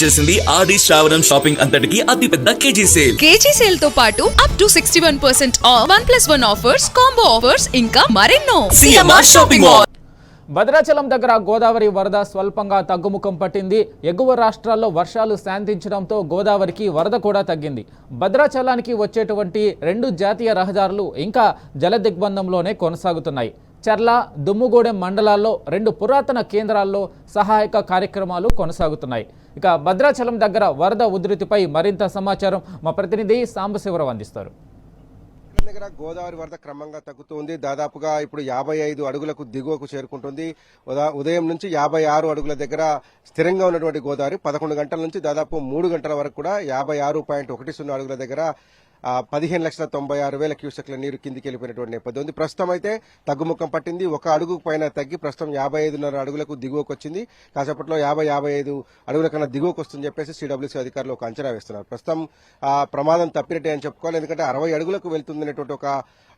వచ్చేసింది ఆర్డీ శ్రావణం షాపింగ్ అంతటికి అతిపెద్ద కేజీ సేల్. కేజీ సేల్ తో పాటు up to 61% of 1+1 offers, combo offers ఇంకా మరెన్నో. CMR shopping mall. భద్రాచలం దగ్గర గోదావరి వరద స్వల్పంగా తగ్గుముఖం పట్టింది. ఎగువ రాష్ట్రాల్లో వర్షాలు శాంతించడంతో గోదావరికి వరద కూడా తగ్గింది. భద్రాచలానికి వచ్చేటువంటి 2 జాతీయ రహదారులు ఇంకా జలదిగ్బంధంలోనే కొనసాగుతున్నాయి. చర్ల, దుమ్ముగూడెం మండలాల్లో 2 పురాతన కేంద్రాల్లో సహాయక కార్యక్రమాలు కొనసాగుతున్నాయి. ఇక భద్రాచలం దగ్గర వరద ఉధృతిపై మరింత సమాచారం మా ప్రతినిధి సాంబశివరావు అందిస్తారు. దగ్గర గోదావరి వరద క్రమంగా తగ్గుతుంది. దాదాపుగా ఇప్పుడు 55 అడుగులకు దిగువకు చేరుకుంటుంది. ఉదయం నుంచి 56 అడుగుల దగ్గర స్థిరంగా ఉన్నటువంటి గోదావరి 11 గంటల నుంచి దాదాపు 3 గంటల వరకు కూడా 56.10 అడుగుల దగ్గర 15,96,000 క్యూసెక్ల నీరు కిందికి వెళ్ళిపోయినటువంటి నేపథ్యం ఉంది. ప్రస్తుతం అయితే తగ్గుముఖం పట్టింది. 1 అడుగు పైన తగ్గి ప్రస్తుతం 55.5 అడుగులకు దిగువకు వచ్చింది. కాసేపట్లో 55 అడుగుల కన్నా దిగువకు వస్తుందని చెప్పేసి సిడబ్ల్యూసీ అధికారులు ఒక అంచనా వేస్తున్నారు. ప్రస్తుతం ప్రమాదం తప్పినట్టే అని చెప్పుకోవాలి. ఎందుకంటే 60 అడుగులకు వెళ్తుందనేటువంటి ఒక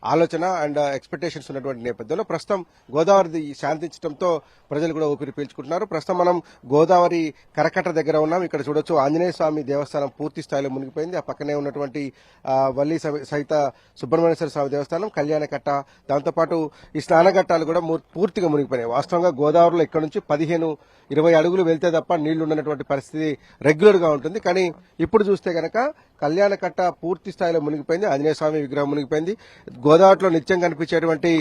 ఆలోచన అండ్ ఎక్స్పెక్టేషన్స్ ఉన్నటువంటి నేపథ్యంలో ప్రస్తుతం గోదావరి శాంతించడంతో ప్రజలు కూడా ఊపిరి పీల్చుకుంటున్నారు. ప్రస్తుతం మనం గోదావరి కరకట్ట దగ్గర ఉన్నాం. ఇక్కడ చూడొచ్చు ఆంజనేయ స్వామి దేవస్థానం పూర్తి స్థాయిలో మునిగిపోయింది. ఆ పక్కనే ఉన్నటువంటి వల్లి సహిత సుబ్రహ్మణ్యేశ్వర స్వామి దేవస్థానం, కళ్యాణకట్ట, దాంతోపాటు ఈ స్నానఘట్టాలు కూడా పూర్తిగా మునిగిపోయినాయి. వాస్తవంగా గోదావరిలో ఇక్కడ నుంచి 15-20 అడుగులు వెళ్తే తప్ప నీళ్లు ఉన్నటువంటి పరిస్థితి రెగ్యులర్ గా ఉంటుంది. కానీ ఇప్పుడు చూస్తే గనక కళ్యాణకట్ట పూర్తి స్థాయిలో మునిగిపోయింది. ఆంజనేయ స్వామి విగ్రహం మునిగిపోయింది. గోదావరిలో నిత్యం కనిపించేటువంటి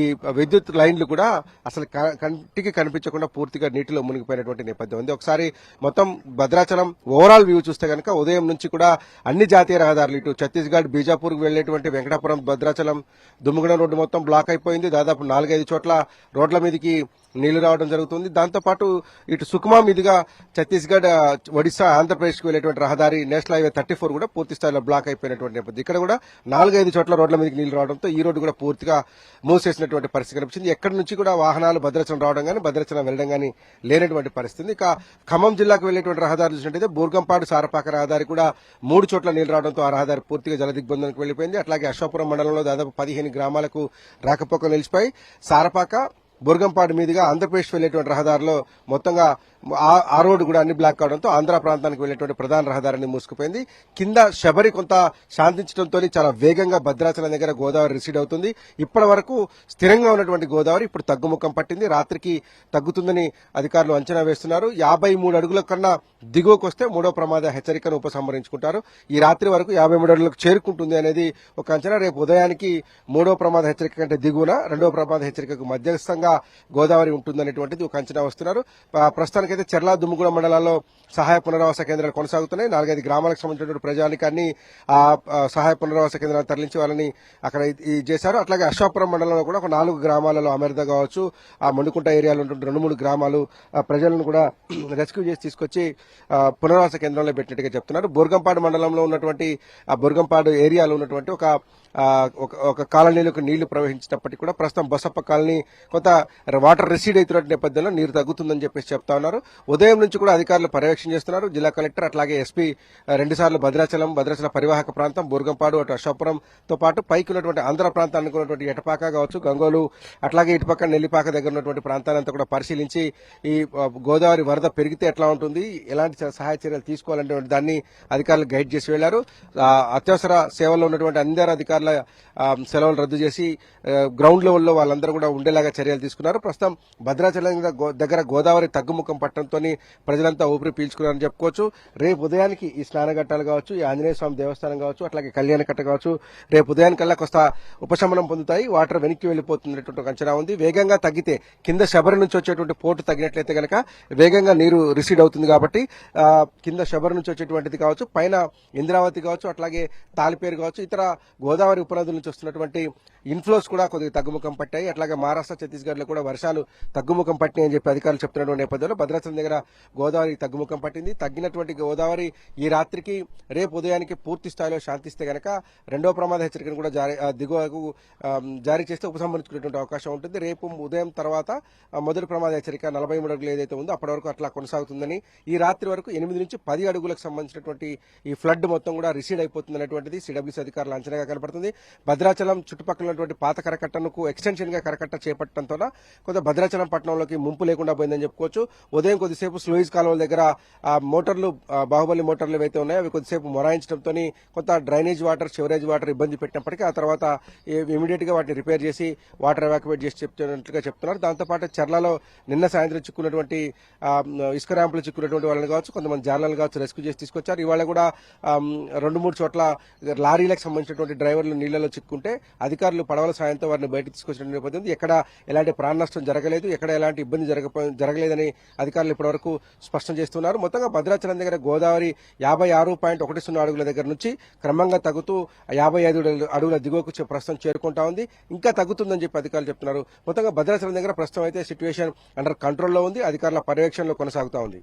ఈ విద్యుత్ లైన్లు కూడా అసలు కంటికి కనిపించకుండా పూర్తిగా నీటిలో మునిగిపోయినటువంటి నేపథ్యం ఉంది. ఒకసారి మొత్తం భద్రాచలం ఓవరాల్ వ్యూ చూస్తే కనుక ఉదయం నుంచి కూడా అన్ని జాతీయ రహదారులు ఇటు ఛత్తీస్గఢ్, బీజాపూర్ వెళ్లేటువంటి వెంకటాపురం, భద్రాచలం, దుమ్ముగూడెం రోడ్డు మొత్తం బ్లాక్ అయిపోయింది. దాదాపు 4-5 చోట్ల రోడ్ల మీదకి నీళ్లు రావడం జరుగుతుంది. దాంతోపాటు ఇటు సుకుమా మీదుగా ఛత్తీస్గఢ్, ఒడిశా, ఆంధ్రప్రదేశ్కి వెళ్లేటువంటి రహదారి నేషనల్ హైవే 34 కూడా పూర్తి స్థాయిలో బ్లాక్ అయిపోయినటువంటి నేపథ్యం. ఇక్కడ కూడా 4-5 చోట్ల రోడ్ల మీదకి నీళ్లు రావడంతో ఈ రోడ్డు కూడా పూర్తిగా మూసేసినటువంటి పరిస్థితి కనిపించింది. ఎక్కడి నుంచి కూడా వాహనాలు భద్రాచలం రావడం కానీ భద్రాచలం వెళ్లడం కానీ లేనటువంటి పరిస్థితి. ఇక ఖమ్మం జిల్లాకు వెళ్లేటువంటి రహదారి చూసినట్టయితే బూర్గంపాడు, సారపాక రహదారి కూడా 3 చోట్ల నీళ్లు రావడంతో ఆ రహదారి పూర్తిగా జలదిగ్బంధానికి వెళ్లిపోయింది. అట్లాగే అశ్వాపురం మండలంలో దాదాపు 15 గ్రామాలకు రాకపోకలు నిలిచిపోయి సారపాక, బుర్గంపాడు మీదుగా ఆంధ్రప్రదేశ్ వెళ్లేటువంటి రహదారిలో మొత్తంగా ఆ రోడ్డు కూడా అన్ని బ్లాక్ కావడంతో ఆంధ్ర ప్రాంతానికి వెళ్లేటువంటి ప్రధాన రహదారిని మూసుకుపోయింది. కింద శబరి కొంత శాంతించడంతో చాలా వేగంగా భద్రాచలం దగ్గర గోదావరి రిసీడ్ అవుతుంది. ఇప్పటి వరకు స్థిరంగా ఉన్నటువంటి గోదావరి ఇప్పుడు తగ్గుముఖం పట్టింది. రాత్రికి తగ్గుతుందని అధికారులు అంచనా వేస్తున్నారు. 53 అడుగుల కన్నా దిగువకు వస్తే 3వ ప్రమాద హెచ్చరికను ఉపసంహరించుకుంటారు. ఈ రాత్రి వరకు 53 అడుగులకు చేరుకుంటుంది అనేది ఒక అంచనా. రేపు ఉదయానికి 3వ ప్రమాద హెచ్చరిక కంటే దిగువన 2వ ప్రమాద హెచ్చరికకు మధ్యస్థంగా గోదావరి ఉంటుందనేటువంటిది ఒక అంచనా వస్తున్నారు. ప్రస్తుతానికి అయితే చర్ల, దుమ్ముగూడెం మండలాల్లో సహాయ పునరావాస కేంద్రాలు కొనసాగుతున్నాయి. 4-5 గ్రామాలకు సంబంధించినటువంటి ప్రజానికాన్ని సహాయ పునరావాస కేంద్రాలు తరలించి వాళ్ళని అక్కడ చేశారు. అట్లాగే అశ్వాపురం మండలంలో కూడా ఒక 4 గ్రామాలలో అమెర్ద కావచ్చు, ఆ మండుకుంట ఏరియాలో ఉన్నటువంటి 2-3 గ్రామాలు ప్రజలను కూడా రెస్క్యూ చేసి తీసుకొచ్చి పునరావాస కేంద్రంలో పెట్టినట్టుగా చెప్తున్నారు. బుర్గంపాడు మండలంలో ఉన్నటువంటి ఆ బుర్గంపాడు ఏరియాలో ఉన్నటువంటి ఒక కాలనీలకు నీళ్లు ప్రవహించినప్పటికీ కూడా ప్రస్తుతం బసప్ప కాలనీ కొంత వాటర్ రిసీడ్ అవుతున్న నేపథ్యంలో నీరు తగ్గుతుందని చెప్పేసి చెప్తా ఉన్నారు. ఉదయం నుంచి కూడా అధికారులు పర్యవేక్షణ చేస్తున్నారు. జిల్లా కలెక్టర్ అట్లాగే ఎస్పీ 2 సార్లు భద్రాచలం పరివాహక ప్రాంతం, బుర్గంపాడు, అటు అశోపురంతో పాటు పైకి ఉన్నటువంటి ఆంధ్ర ప్రాంతానికి ఉన్నటువంటి ఎటపాక కావచ్చు, గంగోలు, అట్లాగే ఇటుపక్క నెల్లిపాక దగ్గర ఉన్నటువంటి ప్రాంతాలంతా కూడా పరిశీలించి ఈ గోదావరి వరద పెరిగితే ఎట్లా ఉంటుంది, ఎలాంటి సహాయ చర్యలు తీసుకోవాలంటే దాన్ని అధికారులు గైడ్ చేసి వెళ్లారు. అత్యవసర సేవల్లో ఉన్నటువంటి అందరు అధికారుల సెలవులు రద్దు చేసి గ్రౌండ్ లెవెల్లో వాళ్ళందరూ కూడా ఉండేలాగా చర్యలు తీసుకున్నారు. ప్రస్తుతం భద్రాచలం దగ్గర గోదావరి తగ్గుముఖం పట్టడంతో ప్రజలంతా ఊపిరి పీల్చుకున్నారని చెప్పుకోవచ్చు. రేపు ఉదయానికి ఈ స్నానఘట్టాలు కావచ్చు, ఈ ఆంజనేయ స్వామి దేవస్థానం కావచ్చు, అట్లాగే కళ్యాణకట్ట కావచ్చు, రేపు ఉదయానికల్లా కొంత ఉపశమనం పొందుతాయి. వాటర్ వెనక్కి వెళ్లిపోతున్నటువంటి ఒక అంచనా ఉంది. వేగంగా తగ్గితే కింద శబరి నుంచి వచ్చేటువంటి పోర్టు తగ్గినట్లయితే కనుక వేగంగా నీరు రిసీడ్ అవుతుంది. కాబట్టి కింద శబరి నుంచి వచ్చేటువంటిది కావచ్చు, పైన ఇంద్రావతి కావచ్చు, అట్లాగే తాలిపేరు కావచ్చు, ఇతర గోదావరి ఉపనదుల నుంచి వస్తున్నటువంటి ఇన్ఫ్లోస్ కూడా కొద్దిగా తగ్గుముఖం పట్టాయి. అట్లాగే మహారాష్ట్ర, ఛత్తీస్గఢ్ లో కూడా వర్షాలు తగ్గుముఖం పట్టినాయి అని చెప్పి అధికారులు చెప్తున్నటువంటి నేపథ్యంలో భద్రాచలం దగ్గర గోదావరి తగ్గుముఖం పట్టింది. తగ్గినటువంటి గోదావరి ఈ రాత్రికి రేపు ఉదయానికి పూర్తి స్థాయిలో శాంతిస్తే గనక 2వ ప్రమాద హెచ్చరికను కూడా దిగువకు జారీ చేస్తే ఉపసంహరించుకునేటువంటి అవకాశం ఉంటుంది. రేపు ఉదయం తర్వాత మొదటి ప్రమాద హెచ్చరిక 43 అడుగులు ఏదైతే ఉందో అప్పటి వరకు అట్లా కొనసాగుతుందని, ఈ రాత్రి వరకు 8 నుంచి 10 అడుగులకు సంబంధించినటువంటి ఈ ఫ్లడ్ మొత్తం కూడా రిసీడ్ అయిపోతుంది అనేటువంటిది సిడబ్ల్యూసీ అధికారుల అంచనాగా కనపడుతుంది. భద్రాచలం చుట్టుపక్కల ఉన్నటువంటి పాత కరకట్టకు ఎక్స్టెన్షన్ గా కరకట్ట చేపట్టడంతో కొంత భద్రాచలం పట్టణంలోకి ముంపు లేకుండా పోయిందని చెప్పుకోవచ్చు. ఉదయం కొద్దిసేపు స్లూయిస్ కాలువల దగ్గర మోటార్లు బాహుబలి మోటార్లు ఏవైతే ఉన్నాయో అవి కొద్దిసేపు మొరాయించడంతో కొంత డ్రైనేజ్ వాటర్ సివరేజ్ వాటర్ ఇబ్బంది పెట్టినప్పటికీ ఆ తర్వాత ఇమీడియట్ గా వాటిని రిపేర్ చేసి వాటర్ ఎవాక్యువేట్ చేసి చెప్తున్నట్లుగా చెప్తున్నారు. దాంతోపాటు చర్లలో నిన్న సాయంత్రం చిక్కున్నటువంటి ఇసుక ర్యాంపులు చిక్కున్నటువంటి వాళ్ళని కావచ్చు, కొంతమంది జార్లను కావచ్చు రెస్క్యూ చేసి తీసుకొచ్చారు. ఇవాళ కూడా 2-3 చోట్ల లారీలకు సంబంధించినటువంటి డ్రైవర్లు నీళ్లలో చిక్కుంటే అధికారులు పడవల సాయంతో వారిని బయటకు తీసుకొచ్చిన నేపథ్యం ఎక్కడ ఎలాంటి ప్రాణ నష్టం జరగలేదు, ఎక్కడ ఎలాంటి ఇబ్బంది జరగలేదని అధికారులు ఇప్పటివరకు స్పష్టం చేస్తున్నారు. మొత్తంగా భద్రాచలం దగ్గర గోదావరి 56.10 అడుగుల దగ్గర నుంచి క్రమంగా తగ్గుతూ 55 అడుగుల దిగువకు ప్రస్తుతం చేరుకుంటా ఉంది. ఇంకా తగ్గుతుందని చెప్పి అధికారులు చెప్తున్నారు. మొత్తంగా భద్రాచలం దగ్గర ప్రస్తుతం అయితే సిట్యుయేషన్ అండర్ కంట్రోల్లో ఉంది, అధికారుల పర్యవేక్షణలో కొనసాగుతా ఉంది.